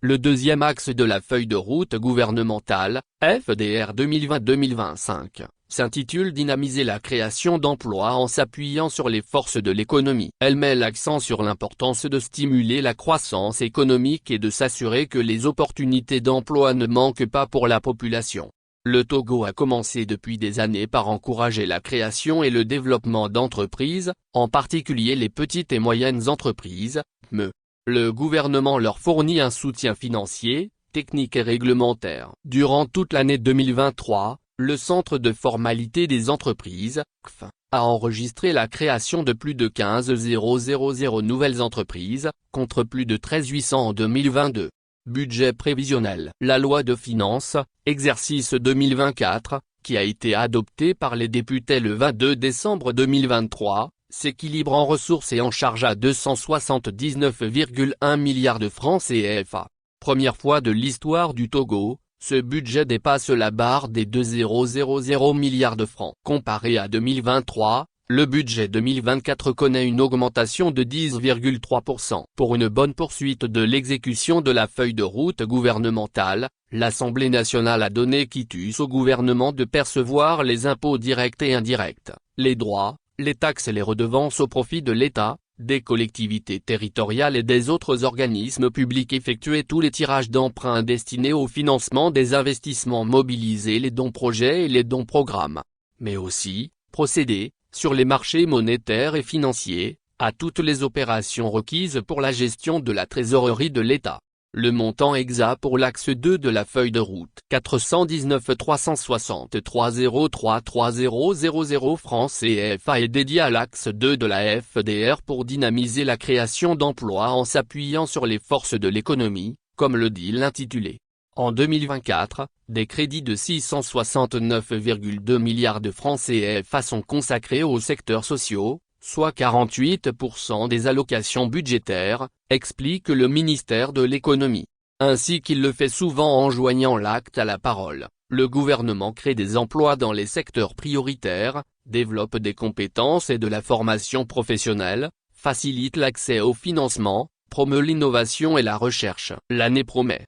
Le deuxième axe de la feuille de route gouvernementale, FDR 2020-2025, s'intitule Dynamiser la création d'emplois en s'appuyant sur les forces de l'économie. Elle met l'accent sur l'importance de stimuler la croissance économique et de s'assurer que les opportunités d'emploi ne manquent pas pour la population. Le Togo a commencé depuis des années par encourager la création et le développement d'entreprises, en particulier les petites et moyennes entreprises, PME. Le gouvernement leur fournit un soutien financier, technique et réglementaire. Durant toute l'année 2023, le Centre de formalité des entreprises, CFE, a enregistré la création de plus de 15 000 nouvelles entreprises, contre plus de 13 800 en 2022. Budget prévisionnel. La loi de finances, exercice 2024, qui a été adoptée par les députés le 22 décembre 2023, s'équilibre en ressources et en charges à 279,1 milliards de francs CFA. Première fois de l'histoire du Togo, ce budget dépasse la barre des 2,000 milliards de francs. Comparé à 2023, le budget 2024 connaît une augmentation de 10,3%. Pour une bonne poursuite de l'exécution de la feuille de route gouvernementale, l'Assemblée nationale a donné quitus au gouvernement de percevoir les impôts directs et indirects, les droits, les taxes et les redevances au profit de l'État, des collectivités territoriales et des autres organismes publics, effectuer tous les tirages d'emprunts destinés au financement des investissements, mobiliser les dons projets et les dons programmes, mais aussi procéder, sur les marchés monétaires et financiers, à toutes les opérations requises pour la gestion de la trésorerie de l'État. Le montant exact pour l'axe 2 de la feuille de route, 419 363 033 000 francs CFA, est dédié à l'axe 2 de la FDR pour dynamiser la création d'emplois en s'appuyant sur les forces de l'économie, comme le dit l'intitulé. En 2024, des crédits de 669,2 milliards de francs CFA sont consacrés aux secteurs sociaux, soit 48% des allocations budgétaires, explique le ministère de l'économie. Ainsi qu'il le fait souvent en joignant l'acte à la parole, le gouvernement crée des emplois dans les secteurs prioritaires, développe des compétences et de la formation professionnelle, facilite l'accès au financement, promeut l'innovation et la recherche. L'année promet